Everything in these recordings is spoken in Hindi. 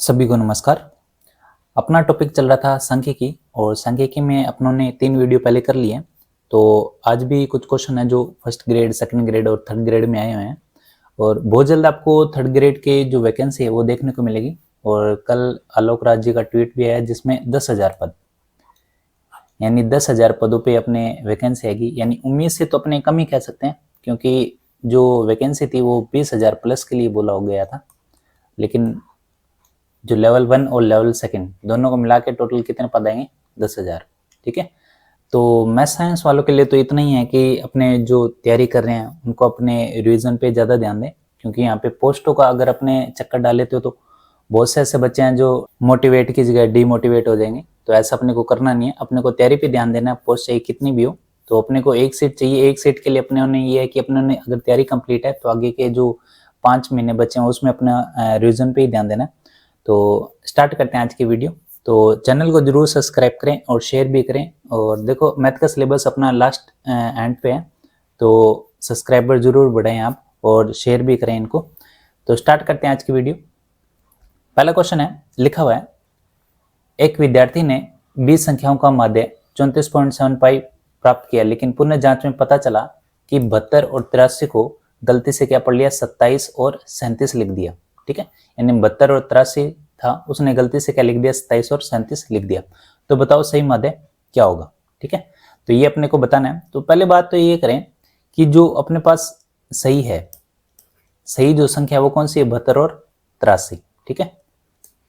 सभी को नमस्कार। अपना टॉपिक चल रहा था सांख्यिकी और सांख्यिकी में अपनों ने 3 वीडियो पहले कर लिए हैं। तो आज भी कुछ क्वेश्चन है जो फर्स्ट ग्रेड, सेकंड ग्रेड और थर्ड ग्रेड में आए हुए हैं और बहुत जल्द आपको थर्ड ग्रेड के जो वैकेंसी है वो देखने को मिलेगी। और कल आलोक राज जी का ट्वीट भी आया जिसमें 10,000 पद यानी 10,000 पदों पे अपने वैकेंसी आएगी। यानी उम्मीद से तो अपने कम ही कह सकते हैं क्योंकि जो वैकेंसी थी वो 20,000 प्लस के लिए बोला हो गया था, लेकिन जो लेवल 1 और लेवल 2 दोनों को मिला के टोटल कितने पद आएंगे? 10,000। ठीक है, तो मैथ साइंस वालों के लिए तो इतना ही है कि अपने जो तैयारी कर रहे हैं उनको अपने रिवीजन पे ज़्यादा ध्यान दें, क्योंकि यहाँ पे पोस्टों का अगर अपने चक्कर डाल लेते हो तो बहुत से ऐसे बच्चे हैं जो मोटिवेट की जगह डीमोटिवेट हो जाएंगे। तो ऐसा अपने को करना नहीं है, अपने को तैयारी पे ध्यान देना है। पोस्ट चाहे कितनी भी हो, तो अपने को एक सीट चाहिए। एक सीट के लिए अपने ने ये है कि अपने ने अगर तैयारी कंप्लीट है तो आगे के जो 5 महीने बचे हैं उसमें अपना रिवीजन पे ही ध्यान देना है। तो स्टार्ट करते हैं आज की वीडियो। तो चैनल को जरूर सब्सक्राइब करें और शेयर भी करें। और देखो, मैथ का सिलेबस अपना लास्ट एंड पे है, तो सब्सक्राइबर जरूर बढ़ाएं आप और शेयर भी करें इनको। तो स्टार्ट करते हैं आज की वीडियो। पहला क्वेश्चन है, लिखा हुआ है, एक विद्यार्थी ने 20 संख्याओं का माध्य 34.75 प्राप्त किया, लेकिन पुनः जांच में पता चला कि 72 और 83 को गलती से क्या पढ़ लिया, 27 और 37 लिख दिया। ठीक है, यानी 72 और 83 था, उसने गलती से क्या लिख दिया, 27 और 37 लिख दिया। तो बताओ सही माध्य क्या होगा। ठीक है, तो ये अपने को बताना है। तो पहले बात तो ये करें कि जो अपने पास सही है, सही जो संख्या है वो कौन सी है, 72 और 83। ठीक है,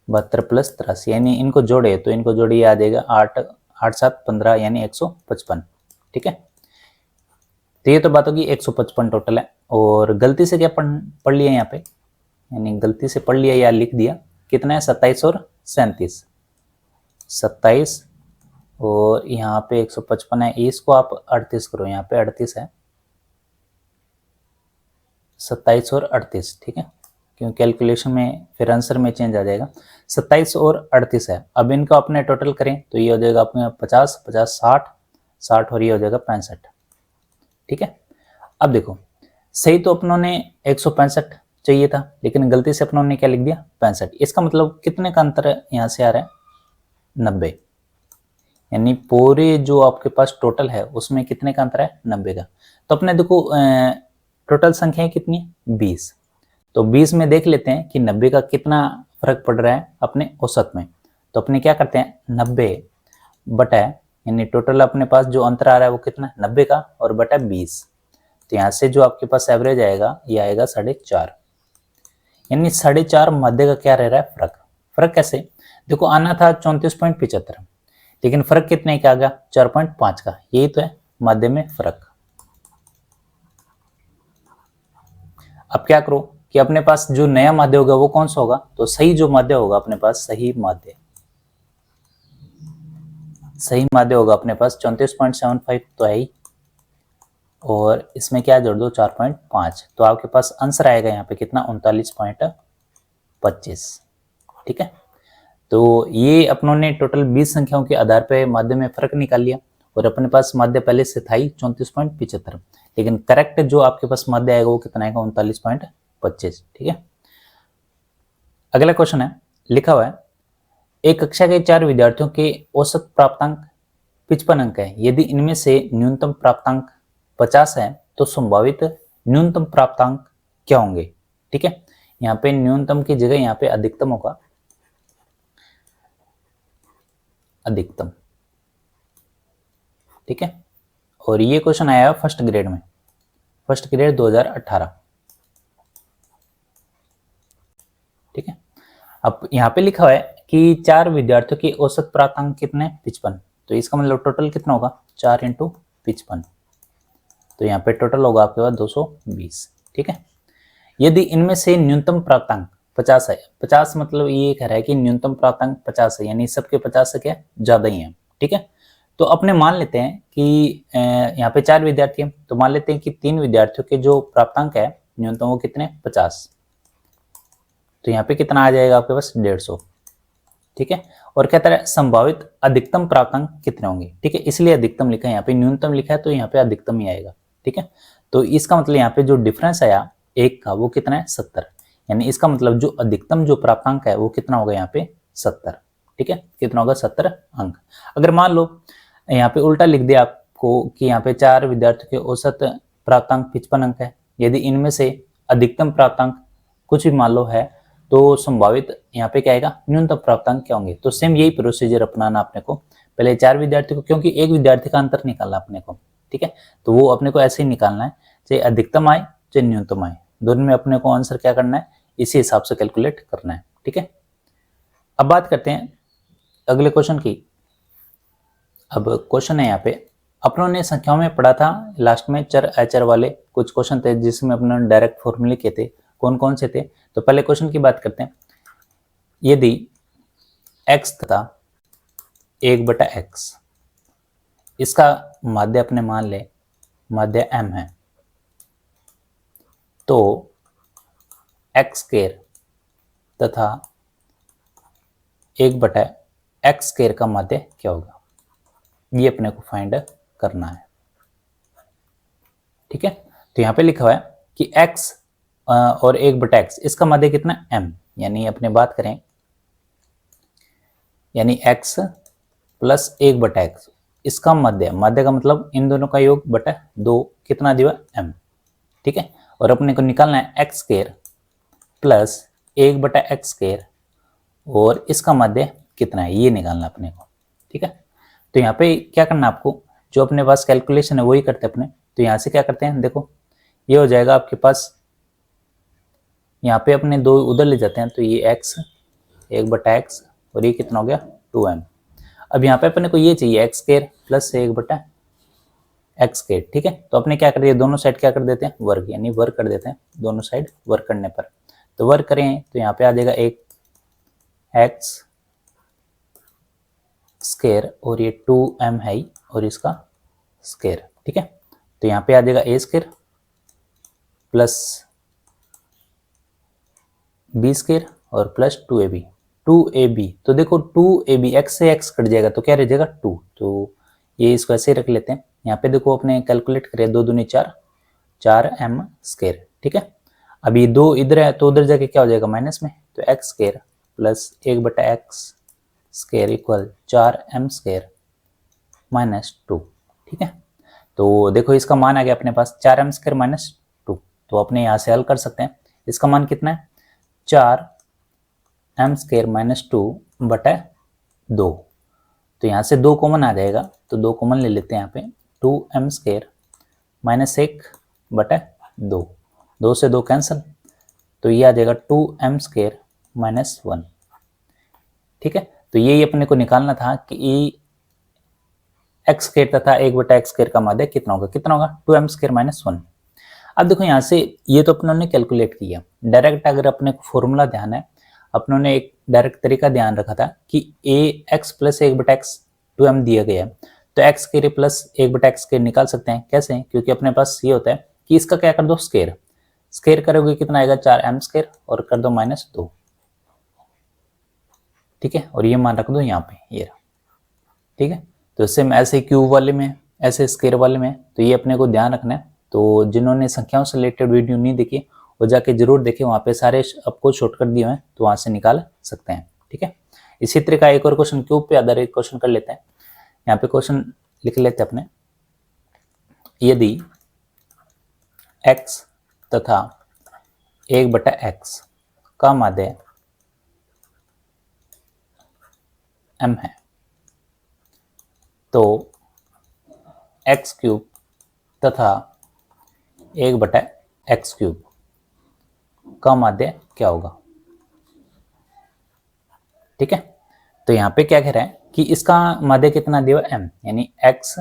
72 प्लस 83 यानी इनको जोड़े तो इनको जोड़िए आ जाएगा 8 8 7 15 यानी 155। ठीक है, तो ये तो बात होगी 155 टोटल है। और गलती से क्या पढ़ लिया यहाँ पे, यानी गलती से पढ़ लिया या लिख दिया, कितना है, 27 और 37। 27 और यहाँ पे 155 है, इसको आप 38 करो, यहाँ पे 38 है, 27 और 38। ठीक है, क्यों कैलकुलेशन में फिर आंसर में चेंज आ जाएगा। 27 और 38 है। अब इनका अपने टोटल करें तो ये हो जाएगा अपने 50 50 60 60 और ये हो जाएगा 65। ठीक है, अब देखो, सही तो अपनों ने 165 चाहिए था, लेकिन गलती से अपनों ने क्या लिख दिया, 65। इसका मतलब कितने का अंतर यहाँ से आ रहा है, 90। यानी पूरे जो आपके पास टोटल है उसमें कितने का अंतर है, 90 का। तो अपने देखो टोटल संख्याएं कितनी है, 20। तो 20 में देख लेते हैं कि 90 का कितना फर्क पड़ रहा है अपने औसत में। तो अपने क्या करते हैं, 90 बटा, यानी टोटल अपने पास जो अंतर आ रहा है वो कितना, 90 का और बटा 20। तो यहाँ से जो आपके पास एवरेज आएगा ये आएगा 4.5। यानी 4.5 माध्य का क्या रह रहा है, फर्क। फर्क कैसे, देखो आना था 34.75, लेकिन फर्क कितने का आ गया, 4.5 का। यही तो है माध्य में फर्क। अब क्या करो कि अपने पास जो नया माध्य होगा वो कौन सा होगा, तो सही जो माध्य होगा अपने पास, सही माध्य होगा अपने पास 34.75 तो है ही, और इसमें क्या जोड़ दो, 4.5। तो आपके पास आंसर आएगा यहाँ पे कितना, 39.25। ठीक है, तो ये अपनों ने टोटल 20 संख्याओं के आधार पर माध्य में फर्क निकाल लिया। और अपने पास माध्य पहले से था ही 34.75, लेकिन करेक्ट जो आपके पास माध्य आएगा वो कितना आएगा, 39.25। ठीक है, अगला क्वेश्चन है, लिखा हुआ है, एक कक्षा के 4 विद्यार्थियों के औसत प्राप्तांक 55 अंक है। यदि इनमें से न्यूनतम प्राप्तांक 50 है तो संभावित न्यूनतम प्राप्तांक क्या होंगे। ठीक है, यहाँ पे न्यूनतम की जगह यहाँ पे अधिकतम होगा, अधिकतम। ठीक है, और ये क्वेश्चन आया है फर्स्ट ग्रेड में, फर्स्ट ग्रेड 2018। ठीक है, अब यहाँ पे लिखा हुआ है कि 4 विद्यार्थियों के औसत प्राप्तांक कितने, 55। तो इसका मतलब टोटल कितना होगा, 4 × 55। तो यहाँ पे टोटल होगा आपके पास 220। ठीक है, यदि इनमें से न्यूनतम प्राप्तांक 50 है, 50 मतलब ये कह रहा है कि न्यूनतम प्राप्तांक 50 है, यानी सबके 50 से क्या ज्यादा ही है। ठीक है, तो अपने मान लेते हैं कि यहाँ पे 4 विद्यार्थी हैं, तो मान लेते हैं कि 3 विद्यार्थियों के जो प्राप्तांक है न्यूनतम वो कितने, 50। तो यहाँ पे कितना आ जाएगा आपके पास, 150। ठीक है, और कहता है संभावित अधिकतम प्राप्तांक कितने होंगे। ठीक है, इसलिए अधिकतम लिखा है, यहाँ पे न्यूनतम लिखा है तो यहाँ पे अधिकतम ही आएगा। ठीक है, तो इसका मतलब यहाँ पे जो डिफरेंस आया एक का वो कितना है, 70। यानी इसका मतलब जो अधिकतम जो प्राप्तांक है वो कितना होगा यहाँ पे 70। ठीक है, कितना होगा 70 अंक। अगर मान लो यहाँ पे उल्टा लिख दिया आपको कि यहाँ पे 4 विद्यार्थियों के औसत प्राप्तांक 55 अंक है, यदि इनमें से अधिकतम प्राप्तांक कुछ भी मान लो है तो संभावित यहाँ पे क्या आएगा, न्यूनतम प्राप्तांक क्या होंगे। तो सेम यही प्रोसीजर अपनाना अपने को, पहले 4 विद्यार्थी को, क्योंकि एक विद्यार्थी का अंतर निकालना अपने को। ठीक है, तो वो अपने को ऐसे ही निकालना है, चाहे अधिकतम आए चाहे न्यूनतम आए, दोनों में अपने को आंसर क्या करना है, इसी हिसाब से कैलकुलेट करना है। ठीक है, अब बात करते हैं अगले क्वेश्चन की। अब क्वेश्चन है यहाँ पे, अपनों ने संख्याओं में पढ़ा था लास्ट में चर अचर वाले कुछ क्वेश्चन थे जिसमें अपनों ने डायरेक्ट फॉर्मूले किए थे, कौन कौन से थे। तो पहले क्वेश्चन की बात करते हैं, यदि x तथा 1/x इसका माध्य अपने मान ले माध्य m है, तो x² तथा 1/x² का माध्य क्या होगा, ये अपने को फाइंड करना है। ठीक है, तो यहाँ पे लिखा हुआ है कि x और 1/x इसका माध्य कितना m, यानी अपने बात करें यानी x प्लस 1/x इसका माध्य, माध्य का मतलब इन दोनों का योग बटा 2 कितना दिया m। ठीक है, और अपने को निकालना है x² प्लस 1/x² और इसका माध्य कितना है ये निकालना अपने को। ठीक है, तो यहाँ पे क्या करना आपको, जो अपने पास कैलकुलेशन है वही करते हैं अपने। तो यहाँ से क्या करते हैं, देखो ये हो जाएगा आपके पास, यहाँ पे अपने 2 उधर ले जाते हैं, तो ये x 1/x और ये कितना हो गया 2m। अब यहाँ पे अपने को ये चाहिए x² प्लस 1/x²। ठीक है, तो अपने क्या कर दिया, दोनों साइड क्या कर देते हैं वर्ग, यानी वर्ग कर देते हैं दोनों साइड वर्ग करने पर। तो वर्ग करें तो यहाँ पे आ जाएगा 1x² और ये 2m है और इसका स्क्वायर। ठीक है, तो यहाँ पे आ जाएगा a² प्लस b² और प्लस 2ab। तो देखो 2ab x से x कट जाएगा तो क्या रह जाएगा 2, तो ये इसको ऐसे ही रख लेते हैं। यहाँ पे देखो अपने कैलकुलेट करें 2 दूनी 4, 4m²। ठीक है, अब ये 2 इधर है तो उधर जाके क्या हो जाएगा माइनस में, तो x² plus 1/x² equal 4m² minus 2। ठीक है, तो देखो इसका मान आ गया अपने पास 4m² माइनस 2, तो अपने यहाँ से हल कर सकते हैं। इसका मान कितना है 4m² माइनस 2/2, तो यहाँ से 2 कॉमन आ जाएगा, तो 2 कॉमन ले लेते हैं यहाँ पे, 2m² माइनस 1/2, 2 से 2 कैंसिल, तो ये आ जाएगा 2m² माइनस 1। ठीक है, तो यही अपने को निकालना था कि x² तथा 1/x² का माध्य कितना होगा, 2m² माइनस 1। अब देखो यहाँ से ये तो अपनों ने कैलकुलेट किया डायरेक्ट, अगर अपने को फॉर्मूला ध्यान है, अपनों ने एक डायरेक्ट तरीका ध्यान रखा था कि ax प्लस 1/x 2m दिया गया है, तो x² प्लस 1/x² निकाल सकते हैं। कैसे, क्योंकि अपने पास ये होता है कि इसका क्या कर दो स्क्वायर करोगे कितना आएगा 4m² और कर दो माइनस 2। ठीक है, और ये मान रख दो यहाँ पे ये रहा। ठीक है, तो सेम ऐसे क्यूब वाले में, ऐसे स्क्वायर वाले में, तो ये अपने को ध्यान रखना है। तो जिन्होंने संख्याओं से रिलेटेड वीडियो नहीं देखी वो जाके जरूर देखें, वहाँ पे सारे आपको शॉर्टकट दिए हैं तो वहाँ से निकाल सकते हैं। ठीक है, इसी तरह का एक और क्वेश्चन क्यूब पे आधारित क्वेश्चन कर लेते हैं। यहाँ पे क्वेश्चन लिख लेते हैं अपने, यदि x तथा 1/x का माध्य m है, तो x³ तथा 1/x³ का माध्य क्या होगा। ठीक है, तो यहाँ पे क्या कह रहा है कि इसका माध्य कितना दिया m, यानी x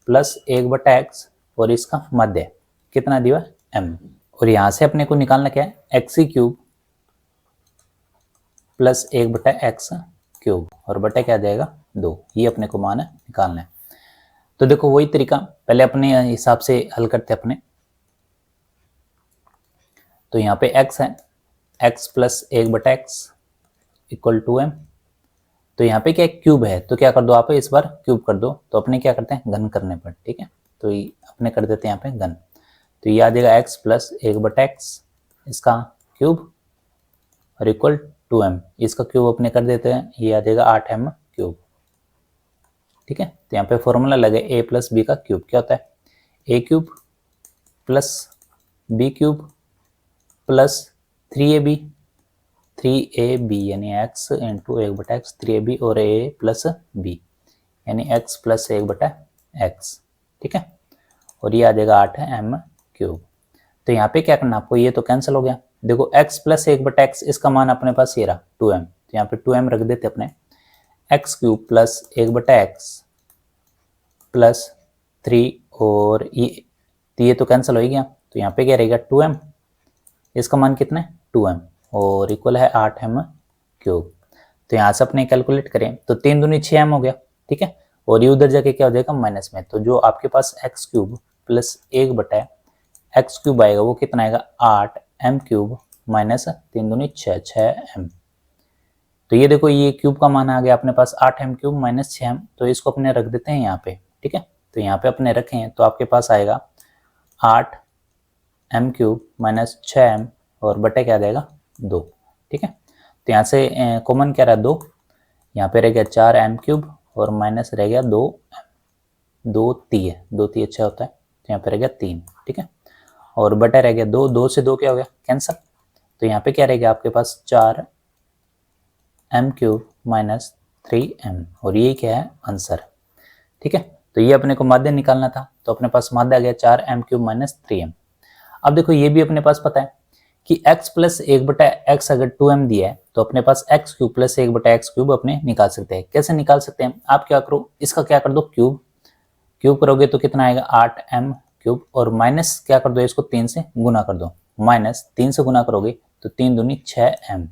प्लस 1/x और इसका माध्य कितना दिया m, और यहाँ से अपने को निकालना क्या है x³ प्लस 1/x³ और बटा क्या आ जाएगा 2, ये अपने को मान निकालना है। तो देखो वही तरीका पहले अपने हिसाब से हल करते अपने। तो यहाँ पे x है, x plus 1/x equal 2m, तो यहाँ पे क्या क्यूब है तो क्या कर दो आप इस बार क्यूब कर दो, तो अपने क्या करते हैं घन करने पर। ठीक है, तो अपने कर देते हैं यहाँ पे घन, तो ये आ जाएगा x प्लस 1/x इसका क्यूब और इक्वल 2m, इसका क्यूब अपने कर देते हैं, ये आ जाएगा 8m क्यूब। ठीक है, तो यहाँ पे फॉर्मूला लगे a प्लस बी का क्यूब क्या होता है, a cube plus b cube plus 3ab, 3ab यानी x इंटू 1/x, 3ab और a प्लस b यानी x प्लस 1/x। ठीक है, और ये आ जाएगा 8m क्यूब। तो यहाँ पे क्या करना आपको, ये तो कैंसिल हो गया, देखो x प्लस 1/x, इसका मान अपने पास ये रहा 2m, तो यहाँ पे 2m रख देते अपने, x cube plus 1/x plus 3 और ये तो कैंसिल हो ही गया, तो यहाँ पे क्या रहेगा 2m, इसका मान कितना है 2m और इक्वल है 8m क्यूब। तो यहाँ से अपने कैलकुलेट करें तो 3 दूनी 6m हो गया। ठीक है, और ये उधर जाके क्या हो जाएगा माइनस में, तो जो आपके पास x cube plus 1/x cube आएगा वो कितना आएगा 8m क्यूब माइनस 3 दूनी 6, 6m। तो ये देखो ये क्यूब का मान आ गया अपने पास 8m क्यूब माइनस 6m, तो इसको अपने रख देते हैं यहाँ पे। ठीक है, तो यहाँ पे अपने रखें तो आपके पास आएगा 8m क्यूब माइनस 6m और बटे क्या आ जाएगा 2। ठीक है, तो यहाँ से कॉमन क्या रहा 2, यहाँ पे रह गया 4m क्यूब और माइनस रह गया 2m, 2 3 है, 2 3 अच्छा होता है, तो यहाँ पे रह गया 3। ठीक है, और बटा रह गया 2, 2 से 2 क्या हो गया कैंसल, तो यहाँ पे क्या रहेगा आपके पास 4m क्यूब माइनस 3m और ये क्या है आंसर। ठीक है, तो ये अपने को माध्य निकालना था, तो अपने पास माध्य आ गया 4m क्यूब माइनस 3m। अब देखो ये भी अपने पास पता है कि x प्लस 1/x अगर 2m दिया है तो अपने पास x cube plus 1/x cube अपने निकाल सकते हैं। कैसे निकाल सकते हैं, आप क्या करो, इसका क्या कर दो क्यूब, क्यूब करोगे तो कितना आएगा 8m क्यूब और माइनस क्या कर दो इसको 3 से गुना कर दो, माइनस 3 से गुना करोगे तो 3 दूनी 6m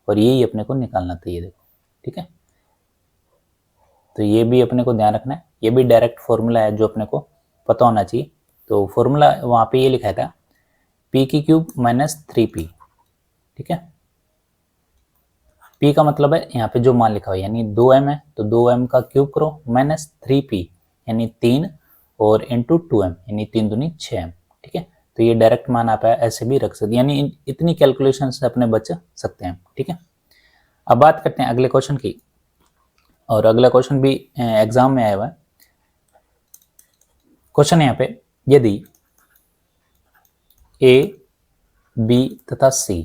और यही अपने को निकालना था ये देखो। ठीक है, तो ये भी अपने को ध्यान रखना है, ये भी डायरेक्ट फॉर्मूला है जो अपने को पता होना चाहिए। तो फॉर्मूला वहाँ पे ये लिखा था p की क्यूब माइनस 3p। ठीक है, p का मतलब है यहाँ पे जो मान लिखा हुआ यानी 2m है तो 2m का क्यूब करो माइनस 3p यानी 3 और इंटू 2m यानी 3 दूनी 6m। ठीक है, तो ये डायरेक्ट मान आप ऐसे भी रख सकते यानी इतनी कैलकुलेशन से अपने बच सकते हैं। ठीक है, अब बात करते हैं अगले क्वेश्चन की, और अगला क्वेश्चन भी एग्जाम में आया हुआ है। क्वेश्चन यहाँ पे, यदि A, B तथा C,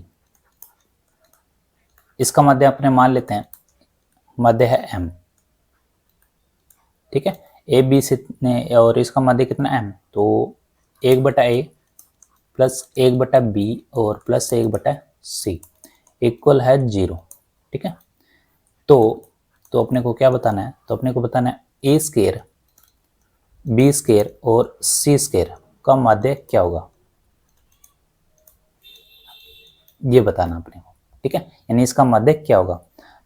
इसका मध्य अपने मान लेते हैं मध्य है M। ठीक है, A B C और इसका मध्य कितना M, तो 1/A प्लस 1/B और प्लस 1/C इक्वल है 0। ठीक है, तो अपने को क्या बताना है, तो अपने को बताना है A स्क्वायर B स्क्वायर और C स्क्वायर का माध्य क्या होगा, ये बताना अपने को। ठीक है, यानी इसका माध्य क्या होगा,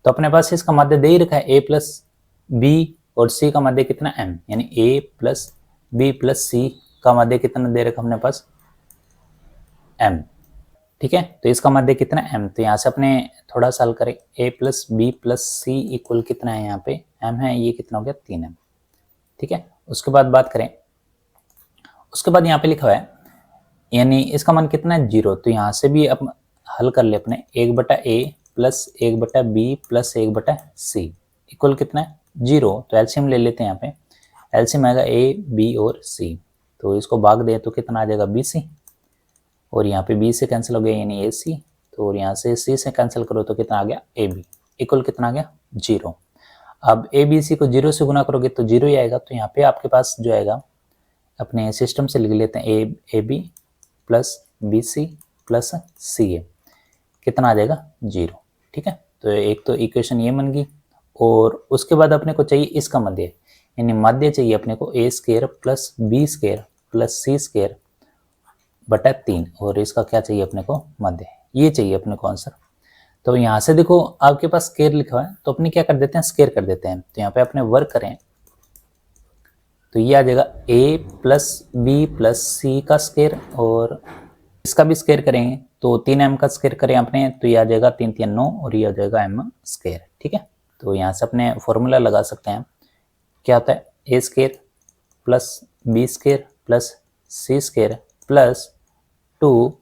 तो अपने पास इसका माध्य दे ही रखा है A प्लस B और C का माध्य कितना M, यानी A plus B plus C का माध्य कितना दे रखा अपने पास M। ठीक है, तो इसका माध्य कितना M, तो यहाँ से अपने थोड़ा सा हल करें, A plus B plus C equal कितना है, यहाँ पे M है, ये कितना हो गया 3M। ठीक है, उसके बाद बात करें, उसके बाद यहाँ पे लिखा हुआ है यानी इसका मान कितना है 0, तो यहाँ से भी अब हल कर ले अपने 1/A plus 1/B plus 1/C equal कितना है 0, तो एलसीएम ले लेते हैं। यहाँ पे एलसीएम आएगा A B और C, तो इसको भाग दे तो कितना आ जाएगा BC और यहाँ पे B से कैंसिल हो गया यानी AC, तो और यहाँ से C से कैंसिल करो तो कितना आ गया AB इक्वल कितना आ गया 0। अब ABC को 0 से गुना करोगे तो 0 ही आएगा, तो यहाँ पे आपके पास जो आएगा अपने सिस्टम से लिख लेते हैं AB plus BC plus CA कितना आ जाएगा 0। ठीक है, तो एक तो इक्वेशन ये बन गई, और उसके बाद अपने को चाहिए इसका मध्य, यानी मध्य चाहिए अपने को A square plus B square plus C square बटा 3 और इसका क्या चाहिए अपने को मध्य, ये चाहिए अपने को आंसर। तो यहाँ से देखो आपके पास स्क्वायर लिखा हुआ है तो अपने क्या कर देते हैं स्क्वायर कर देते हैं, तो यहाँ पे अपने वर्क करें तो ये आ जाएगा A plus B plus C का स्क्वायर और इसका भी स्क्वायर करेंगे तो 3m का स्क्वायर करें अपने तो ये आ जाएगा 3 3 9 और ये आ जाएगा m स्क्वायर। ठीक है, तो यहाँ से अपने फॉर्मूला लगा सकते हैं, क्या होता है A square plus B square plus C square plus 2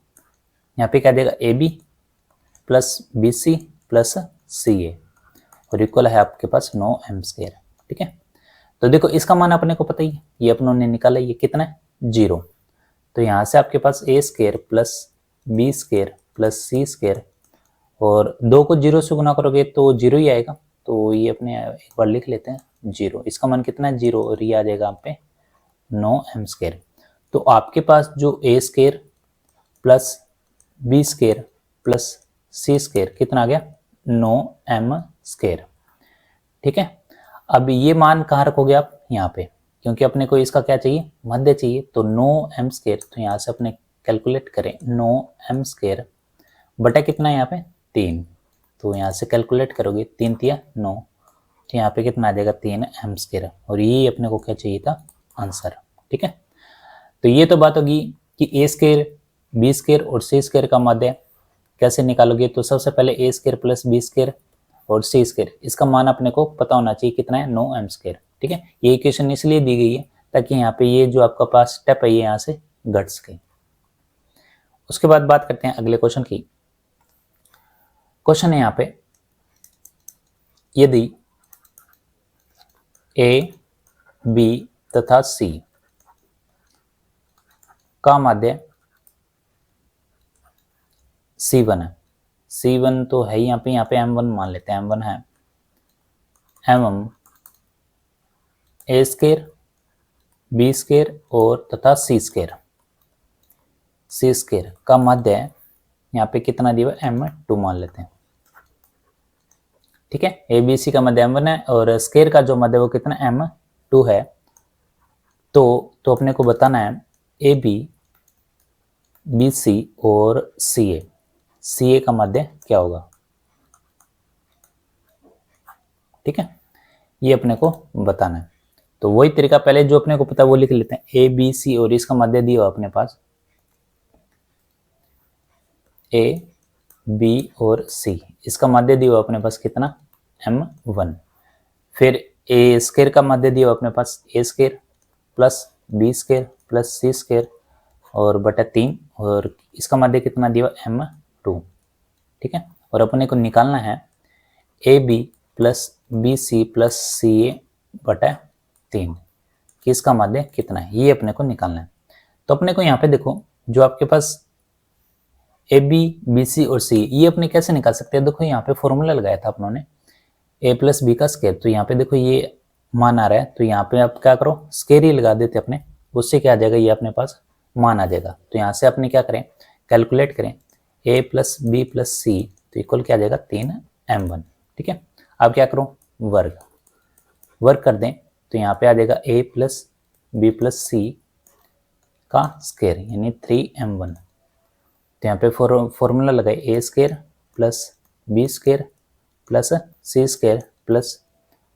यहाँ पे क्या देगा AB plus B C plus C A और इक्वल है आपके पास 9 एम स्क्वायर। ठीक है, तो देखो इसका मान अपने को पता ही है, ये अपनों ने निकाला, ये कितना है 0। तो यहाँ से आपके पास A square plus B square plus C square और 2 को 0 से गुना करोगे तो 0 ही आएगा, तो ये अपने एक बार लिख लेते हैं 0। इसका मान कितना है 0 और ये आ जाएगा आप पे 9 एम स्क्वायर। तो आपके पास जो A square plus B square plus C square कितना आ गया 9 एम स्क्वायर। ठीक है, अब ये मान कहाँ रखोगे आप यहाँ पे, क्योंकि अपने को इसका क्या चाहिए मध्य चाहिए, तो 9 एम स्क्वायर, तो यहाँ से अपने कैलकुलेट करें 9 एम स्क्वायर बटा कितना है यहाँ पे 3, तो यहाँ से कैलकुलेट करोगे 3 तिया 9, तो यहाँ पे कितना आ जाएगा 3 एम स्क्वायर और ये अपने को क्या चाहिए था आंसर। ठीक है, तो ये तो बात होगी कि ए स्क्वायर बी स्क्वायर और सी स्क्वायर का माध्य कैसे निकालोगे। तो सबसे पहले ए स्क्वायर प्लस बी स्क्वायर और सी स्क्वायर, इसका मान अपने को पता होना चाहिए कितना है 9 एम स्क्वायर। ठीक है, ये इक्वेशन इसलिए दी गई है ताकि यहाँ पे ये जो आपका पास स्टेप है ये यहाँ से घट सके। उसके बाद बात करते हैं अगले क्वेश्चन की। क्वेश्चन है यहाँ पे, यदि ए बी तथा सी का माध्य C1 है, C1 तो है यहाँ पे M1 मान लेते हैं, M1 है एवं ए स्क्वायर बी स्क्वायर और तथा सी स्क्वायर का माध्य यहाँ पे कितना दिया है M2 मान लेते हैं। ठीक है, ए बी सी का मध्य M1 है और स्क्वायर का जो मध्य वो कितना M2 है। तो अपने को बताना है ए बी बी सी और सी ए का मध्य क्या होगा। ठीक है, ये अपने को बताना है, तो वही तरीका पहले जो अपने को पता है वो लिख लेते हैं। ए बी सी और इसका मध्य दिया हो अपने पास ए बी और सी, इसका मध्य दिया हो अपने पास कितना M1। फिर ए स्क्वायर का मध्य दिया हो अपने पास A square plus B square plus C square और बटा 3 और इसका मध्य कितना दिया M2। ठीक है, और अपने को निकालना है A B plus B C plus C A बटा 3 कि इसका माध्य कितना है, ये अपने को निकालना है। तो अपने को यहाँ पे देखो जो आपके पास ए बी बी सी और सी, ये अपने कैसे निकाल सकते हैं। देखो यहाँ पे फॉर्मूला लगाया था अपनों ने ए प्लस बी का स्क्वायर, तो यहाँ पे देखो ये मान आ रहा है, तो यहाँ पे आप क्या करो स्क्वायर ही लगा देते अपने, उससे क्या आ जाएगा ये अपने पास मान आ जाएगा। तो यहाँ से अपने क्या करें कैलकुलेट करें ए प्लस बी प्लस सी, तो इक्वल क्या आ जाएगा 3M1। ठीक है, अब क्या करो वर्ग कर दें, तो यहाँ पे आ जाएगा A plus B plus C का स्क्वायर यानी 3M1। तो यहाँ पे फॉर्मूला लगाए A square plus B square plus C square plus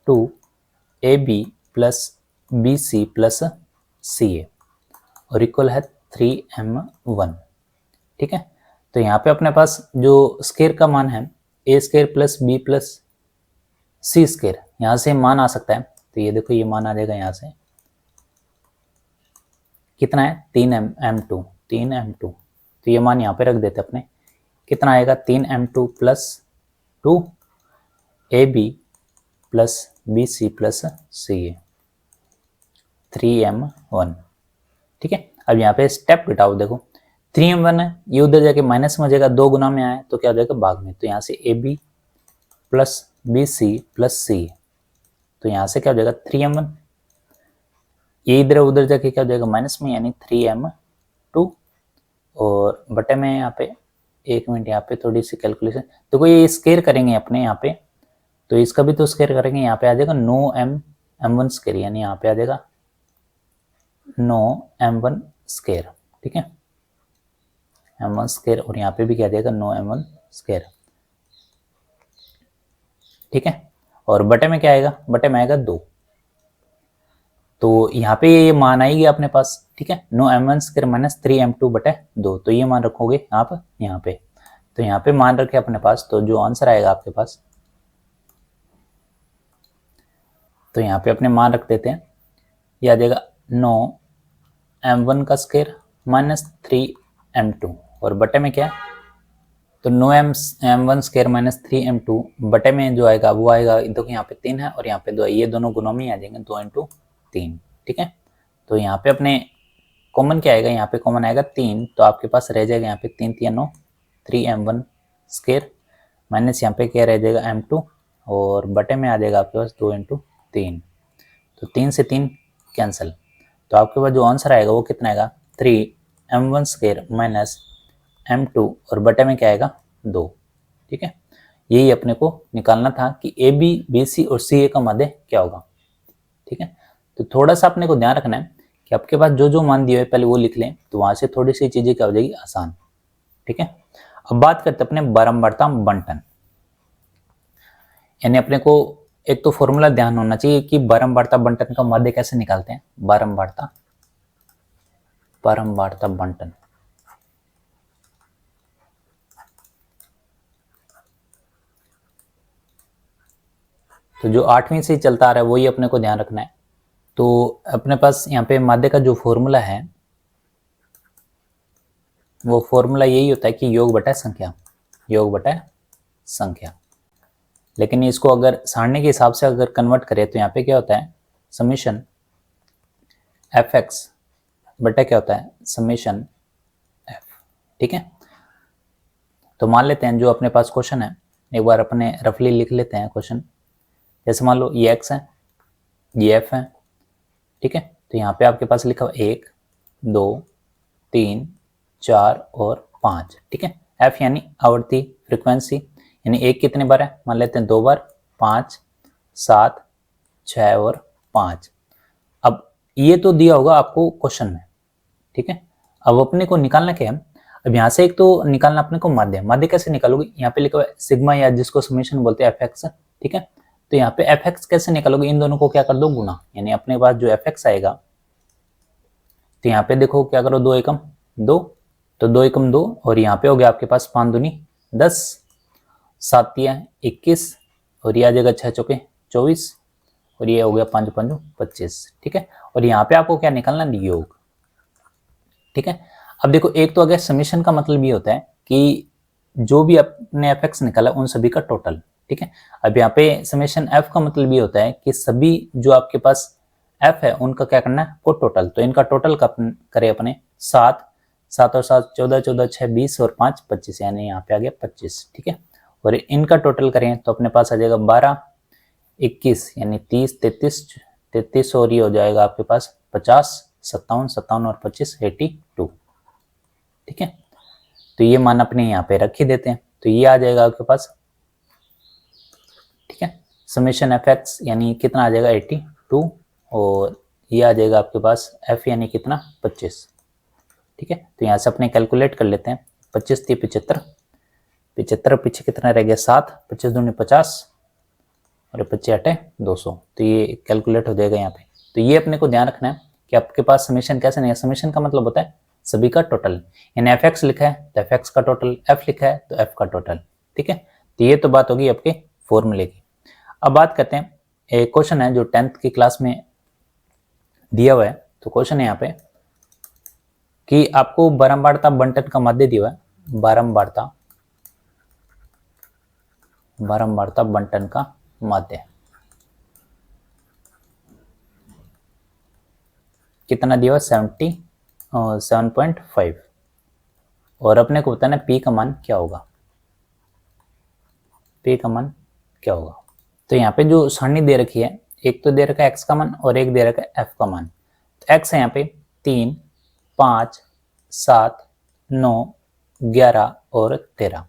2AB plus BC plus CA और इक्वल है 3M1। ठीक है, तो यहाँ पे अपने पास जो स्क्वायर का मान है ए square plus B plus C square, यहाँ से मान आ सकता है, तो ये देखो ये मान आ जाएगा यहाँ से कितना है 3M2। तो ये मान यहाँ पे रख देते अपने, कितना आएगा 3M2 plus 2AB plus BC plus CA 3M1। ठीक है, अब यहाँ पे स्टेप घटाओ, देखो 3M1 है, ये उधर जाके माइनस में हो जाएगा, 2 गुना में आया तो क्या हो जाएगा भाग में, तो यहाँ से AB plus BC plus CA, तो यहाँ से क्या हो जाएगा 3M1, ये इधर उधर जाके क्या हो जाएगा माइनस में यानी 3M2 और बटे में यहाँ पे 1 मिनट यहाँ पे थोड़ी सी कैलकुलेशन, तो कोई ये स्क्वायर करेंगे अपने यहाँ पे, तो इसका भी तो स्क्वायर करेंगे, यहाँ पे आ जाएगा 9M1 स्क्वायर यानी यहाँ पे आ जाएगा 9M1 स्क्वायर। ठीक है, M1 स्क्वायर और यहाँ पे भी क्या आ जाएगा 9M1 स्क्वायर। ठीक है, और बटे में क्या आएगा, बटे में आएगा 2, तो यहाँ पे ये मान आएगी अपने पास। ठीक है, 9M1 स्क्वायर माइनस 3M2 बटे 2, तो ये मान रखोगे आप यहाँ पे, तो यहाँ पे मान रखे अपने पास, तो जो आंसर आएगा आपके पास, तो यहाँ पे अपने मान रख देते हैं, ये आ जाएगा 9M1 का स्क्वायर माइनस 3M2 और बटे में क्या है तो नो m one square minus 3m2 बटे में जो आएगा वो आएगा, देखो यहाँ पे 3 है और यहाँ पे 2 है, ये दोनों गुणों में आ जाएंगे 2 इंटू 3। ठीक है, तो यहाँ पे अपने कॉमन क्या आएगा, यहाँ पे कॉमन आएगा 3, तो आपके पास रह जाएगा यहाँ पे 3 3 9 3m1 स्केयर माइनस यहाँ पे क्या रह जाएगा m2 और बटे में आ जाएगा आपके पास 2 इंटू 3। तो 3 से 3 कैंसिल, तो आपके पास जो आंसर आएगा वो कितना आएगा 3m1 स्केयर माइनस m2 और बटे में क्या आएगा 2। ठीक है, यही अपने को निकालना था कि ए बी बी सी और सी ए का माध्य क्या होगा। ठीक है, तो थोड़ा सा अपने को ध्यान रखना है कि आपके पास जो जो मान दिए हुए पहले वो लिख लें, तो वहां से थोड़ी सी चीजें क्या हो जाएगी आसान। ठीक है, अब बात करते अपने बारंबारता बंटन, यानी अपने को एक तो फॉर्मूला ध्यान होना चाहिए कि बारंबारता बंटन का माध्य कैसे निकालते हैं। बारंबारता बंटन, तो जो 8वीं से चलता आ रहा है वही अपने को ध्यान रखना है। तो अपने पास यहाँ पे माध्य का जो फॉर्मूला है वो फॉर्मूला यही होता है कि योग बटा संख्या, योग बटा संख्या। लेकिन इसको अगर सारणी के हिसाब से अगर कन्वर्ट करें तो यहाँ पे क्या होता है समीशन एफ एक्स बटा क्या होता है समीशन एफ। ठीक है, तो मान लेते हैं जो अपने पास क्वेश्चन है एक बार अपने रफली लिख लेते हैं क्वेश्चन। जैसे मान लो ये एक्स है, ये एफ है। ठीक है, तो यहाँ पे आपके पास लिखा हुआ 1 2 3 4 और 5। ठीक है, एफ यानी आवृत्ति फ्रीक्वेंसी, यानी 1 कितने बार है मान लेते हैं 2 बार, 5 7 6 और 5। अब ये तो दिया होगा आपको क्वेश्चन में। ठीक है, अब अपने को निकालना क्या है, अब यहाँ से एक तो निकालना अपने को माध्य। माध्य कैसे निकालोगे, यहाँ पे लिखा हुआ है सिग्मा या जिसको समेशन बोलते हैं एफ एक्स। ठीक है, तो यहाँ पे एफ एक्स कैसे निकालोगे, इन दोनों को क्या कर दो गुना, यानी अपने पास जो एफ एक्स आएगा तो यहाँ पे देखो क्या करो 2 एकम 2, तो 2 एकम 2 और यहाँ पे हो गया आपके पास 5 दूनी 10, 7 तिया 21 और ये आ जाएगा 6 चौके 24 और ये हो गया 5 5 25। ठीक है, और यहाँ पे आपको क्या निकालना योग। ठीक है, अब देखो एक तो अगर समीशन का मतलब ये होता है कि जो भी आपने एफ एक्स निकाला उन सभी का टोटल। ठीक है, अब यहाँ पे समेशन एफ का मतलब ये होता है कि सभी जो आपके पास एफ है उनका क्या करना है को टोटल, तो इनका टोटल का करें अपने 7 7 और 7 14 14 6 20 और 5 25, यानी यहाँ पे आ गया 25। ठीक है, और इनका टोटल करें तो अपने पास आ जाएगा 12 21 यानी 30 33 33 और ये हो जाएगा आपके पास 50 57 57 और 25 82। ठीक है, तो ये मान अपने यहाँ पे रख ही देते हैं, तो ये आ जाएगा आपके पास। ठीक है, समेशन एफ एक्स यानी कितना आ जाएगा 82 और ये आ जाएगा आपके पास एफ यानी कितना 25। ठीक है, तो यहाँ से अपने कैलकुलेट कर लेते हैं 25 3 75 75 पीछे कितना रह गया 7 25 दूनी 50 और 25 8 200, तो ये कैलकुलेट हो जाएगा यहाँ पे। तो ये अपने को ध्यान रखना है कि आपके पास समेशन कैसे नहीं है, समेशन का मतलब होता है सभी का टोटल, यानी एफ एक्स लिखा है तो एफ एक्स का टोटल, एफ लिखा है तो एफ का टोटल। ठीक है, तो ये तो बात होगी आपके फॉर्मूले की। अब बात करते हैं एक क्वेश्चन है जो 10th की क्लास में दिया हुआ है। तो क्वेश्चन है यहाँ पे कि आपको बारंबारता बंटन का माध्य दिया हुआ है, बारंबारता बंटन का माध्य कितना दिया हुआ 7.5 और अपने को बताना पी का मान क्या होगा, पी का मान क्या होगा। तो यहाँ पे जो सारणी दे रखी है एक तो दे रखा है एक्स का मान और एक दे रखा है एफ का मान। तो एक्स है यहाँ पे 3 5 7 9 11 और 13।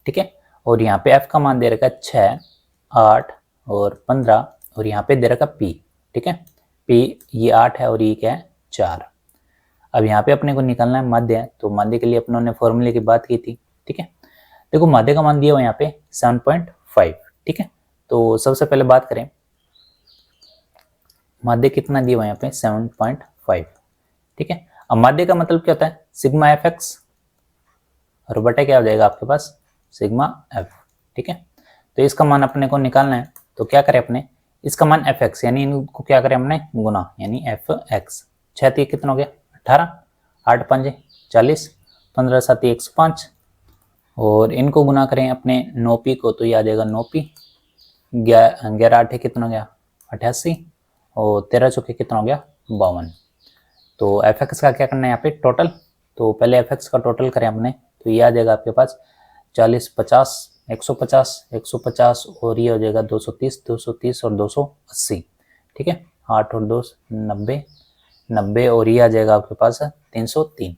ठीक है, और यहाँ पे एफ का मान दे रखा है 6 8 और 15 और यहाँ पे दे रखा पी। ठीक है, पी ये 8 है और ये क्या है 4। अब यहाँ पे अपने को निकालना है माध्य, तो माध्य के लिए अपनों ने फॉर्मूले की बात की थी। ठीक है, देखो माध्य का मान दिया हुआ यहाँ पे 7.5। ठीक है, तो सबसे पहले बात करें माध्य कितना दिया हुआ यहाँ पे 7.5। ठीक है, अब माध्य का मतलब क्या होता है सिग्मा एफ एक्स और बटा क्या हो जाएगा आपके पास सिग्मा एफ। ठीक है, तो इसका मान अपने को निकालना है, तो क्या करें अपने इसका मान एफ एक्स यानी इनको क्या करें हमने गुना, यानी एफ एक्स 6 कितना हो गया 18 8 5 40 15 7 105 और इनको गुना करें अपने 9p को तो ये आ जाएगा 9p। 11 8 कितना हो गया 88 और 13 चौके कितना हो गया 52। तो एफ एक्स का क्या करना है यहाँ पे टोटल। तो पहले एफ एक्स का टोटल करें हमने तो ये आ जाएगा आपके पास 40 50 150 150 और ये हो जाएगा 230 230 और 280। ठीक है 8 और 2 90 90 और ये आ जाएगा आपके पास 303।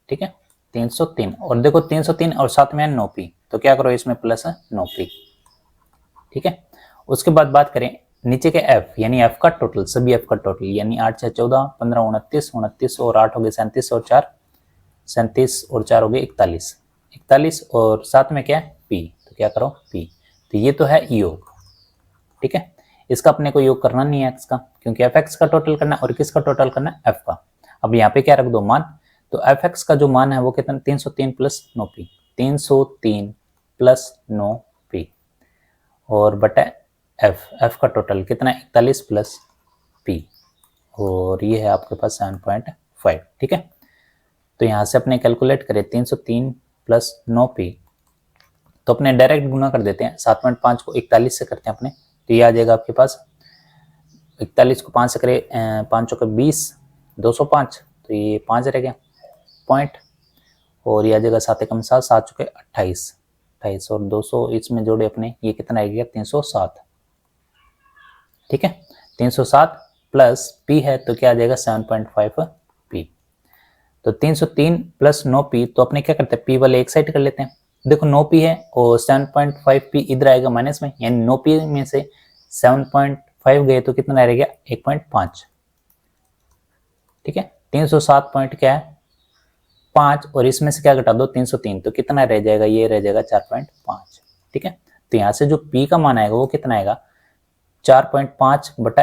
ठीक है 303 और देखो 303 और साथ में 9p तो क्या करो इसमें प्लस 9p। ठीक है उसके बाद बात करें नीचे के f यानी f का टोटल सभी f का टोटल यानी 8 6 14 15 29 29 और 8 हो गए 37 और 4 37 और 4 हो गए 41 41 और साथ में क्या है p तो क्या करो p तो ये तो है योग। ठीक है इसका अपने को योग करना नहीं है x का क्योंकि fx का टोटल करना और किसका टोटल करना f का। अब यहाँ पे क्या रख दो मान तो fx का जो मान है वो कितना 303 प्लस 9p 303 प्लस 9p और बटा f का टोटल कितना 41 प्लस p और ये है आपके पास 7.5। ठीक है तो यहाँ से अपने कैलकुलेट करें 303 प्लस 9p तो अपने डायरेक्ट गुना कर देते हैं 7.5 को 41 से करते हैं अपने तो ये आ जाएगा आपके पास 41 को 5 से करें 5 का 20 205 तो ये 5 रह गया पॉइंट और ये आ जाएगा 7 एकम 7 7 चुके 28 28 और 200 इसमें जोड़े अपने ये कितना आ गया 307। ठीक है 307 प्लस p है तो क्या आ जाएगा 7.5 p। तो 303 प्लस 9p तो अपने क्या करते हैं p वाले एक साइड कर लेते हैं। देखो 9p है और 7.5 p इधर आएगा माइनस में यानी 9p में से 7.5 गए तो कितना रह गया 1.5। ठीक है 307 पॉइंट क्या है 5 और इसमें से क्या घटा दो 303 तो कितना रह जाएगा ये रह जाएगा 4.5। ठीक है तो यहाँ से जो p का मान आएगा वो कितना आएगा 4.5 बटा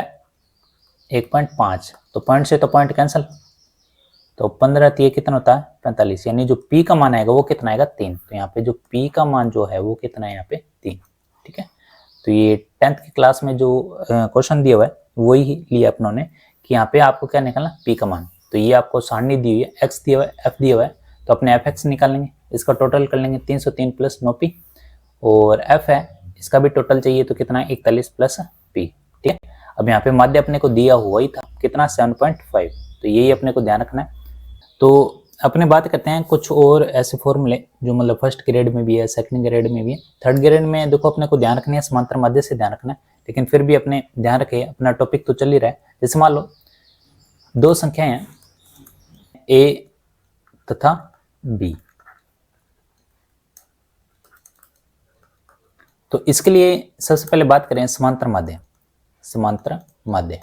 1.5 तो पॉइंट से तो पॉइंट कैंसिल तो 15 ये कितना होता है 45 यानी जो p का मान आएगा वो कितना आएगा 3। तो यहाँ पे जो p का मान जो है वो कितना है यहाँ पे 3। ठीक है तो ये 10th की क्लास में जो क्वेश्चन दिया हुआ है वही लिया अपनों ने कि यहाँ पे आपको क्या निकालना p का मान। तो ये आपको सारणी दी हुई है x दिया हुआ है f दिया हुआ है तो अपने fx निकालेंगे इसका टोटल कर लेंगे 303 प्लस 9p और f है इसका भी टोटल चाहिए तो कितना है 41 प्लस p। ठीक है अब यहाँ पे माध्य अपने को दिया हुआ ही था कितना 7.5 तो यही अपने को ध्यान रखना है। तो अपने बात करते हैं कुछ और ऐसे फॉर्मूले जो मतलब फर्स्ट ग्रेड में भी है सेकंड ग्रेड में भी है थर्ड ग्रेड में देखो अपने को ध्यान रखना है समांतर माध्य से ध्यान रखना है लेकिन फिर भी अपने ध्यान रखे अपना टॉपिक तो चल ही रहा है। जैसे मान लो दो संख्याएं हैं a तथा b तो इसके लिए सबसे पहले बात करें समांतर माध्य। समांतर माध्य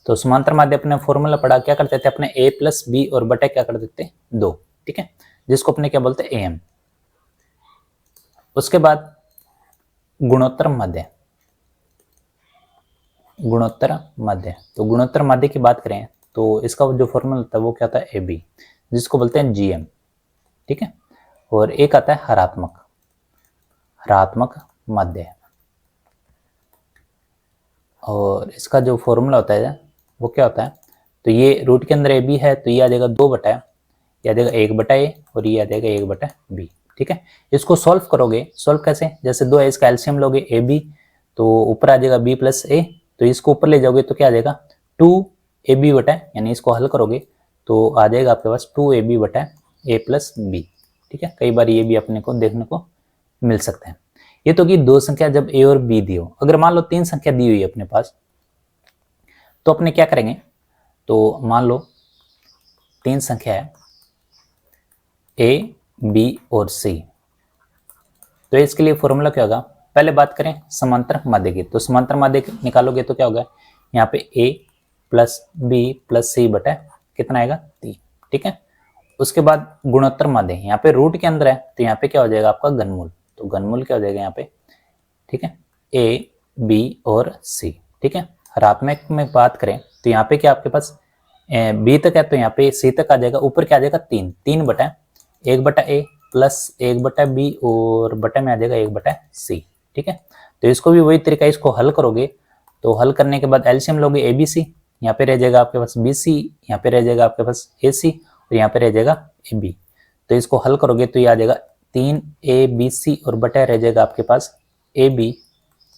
तो समांतर माध्य अपने फॉर्मूला पढ़ा क्या करते थे अपने a प्लस बी और बटे क्या कर देते 2। ठीक है जिसको अपने क्या बोलते हैं am। उसके बाद गुणोत्तर माध्य। गुणोत्तर माध्य तो गुणोत्तर माध्य की बात करें तो इसका जो फॉर्मूला होता है वो क्या होता है ab जिसको बोलते हैं gm। ठीक है और एक आता है हरात्मक हरात्मक माध्य और इसका जो फॉर्मूला होता है वो क्या होता है तो ये रूट के अंदर ए बी है तो ये आ जाएगा 2 बटा ये आ जाएगा 1 बटा ए और ये आ जाएगा 1 बटा बी। ठीक है इसको सॉल्व करोगे सॉल्व कैसे जैसे 2 इसका एलसीएम लोगे ए बी तो ऊपर आ जाएगा बी प्लस ए तो इसको ऊपर ले जाओगे तो क्या आ जाएगा 2 ए बी बटा यानी इसको हल करोगे तो आ जाएगा आपके पास 2 ए बी बटा ए प्लस बी। ठीक है कई बार ये भी अपने को देखने को मिल सकता है। ये तो कि दो संख्या जब ए और बी दी हो अगर मान लो 3 संख्या दी हुई है अपने पास तो अपने क्या करेंगे तो मान लो 3 संख्या है ए बी और सी तो इसके लिए फॉर्मूला क्या होगा पहले बात करें समांतर माध्य की तो समांतर माध्य निकालोगे तो क्या होगा यहाँ पे a प्लस बी प्लस सी बटा कितना आएगा 3। ठीक है उसके बाद गुणोत्तर माध्य यहाँ पे रूट के अंदर है तो यहाँ पे क्या हो जाएगा आपका घनमूल तो घनमूल क्या हो जाएगा यहाँ पे। ठीक है a b और c। ठीक है हरात्मक में बात करें तो यहाँ पे क्या आपके पास b तक है तो यहाँ पे c तक आ जाएगा ऊपर क्या आ जाएगा 3 बटा 1 बटा a प्लस 1 बटा b और बटा में आ जाएगा 1 बटा c। ठीक है तो इसको भी वही तरीका इसको हल करोगे तो हल करने के बाद एलसीएम लोगे ए बी सी यहाँ पे रह जाएगा आपके पास बी सी यहाँ पे रह जाएगा आपके पास ए सी और यहाँ पे रह जाएगा ए बी तो इसको हल करोगे तो ये आ जाएगा 3ABC और बटा रह जाएगा आपके पास AB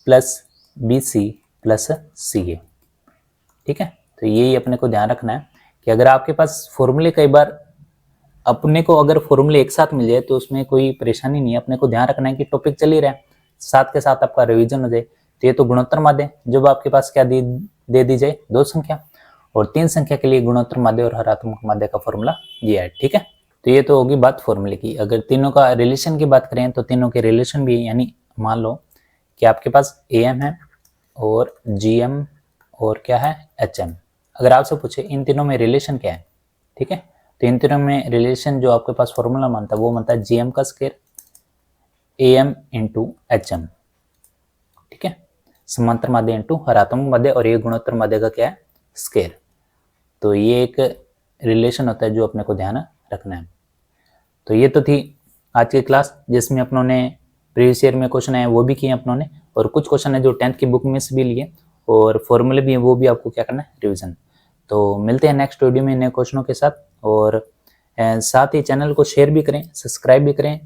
plus BC plus CA। ठीक है, तो यही अपने को ध्यान रखना है कि अगर आपके पास फॉर्मूले कई बार अपने को अगर फॉर्मूले एक साथ मिल जाए तो उसमें कोई परेशानी नहीं है। अपने को ध्यान रखना है कि टॉपिक चल ही रहा है, साथ के साथ आपका रिवीजन हो जाए। तो ये तो गुणोत्तर माध्य जब आपके पास क्या दे दी जाए 2 संख्या, और 3 संख्या के लिए गुणोत्तर माध्य और हरात्मक माध्य का फॉर्मूला ये है। ठीक है, तो ये तो होगी बात फॉर्मूले की। अगर तीनों का रिलेशन की बात करें तो तीनों के रिलेशन भी, यानी मान लो कि आपके पास AM है और GM और क्या है HM। अगर आपसे पूछे इन तीनों में रिलेशन क्या है, ठीक है, तो इन तीनों में रिलेशन जो आपके पास फॉर्मूला मानता है वो मानता है GM का स्क्वायर AM इंटू HM। ठीक है, समांतर माध्य इंटू हरात्मक माध्य, और ये गुणोत्तर माध्य का क्या है स्क्वायर। तो ये एक रिलेशन होता है जो अपने को ध्यान रखना है। तो ये तो थी आज की क्लास जिसमें अपनों ने प्रीवियस ईयर में क्वेश्चन आए वो भी किए अपनों ने, और कुछ क्वेश्चन है जो 10th की बुक में से भी लिए, और फॉर्मूले भी है वो भी आपको क्या करना है रिवीजन। तो मिलते हैं नेक्स्ट वीडियो में नए क्वेश्चनों के साथ, और साथ ही चैनल को शेयर भी करें, सब्सक्राइब भी करें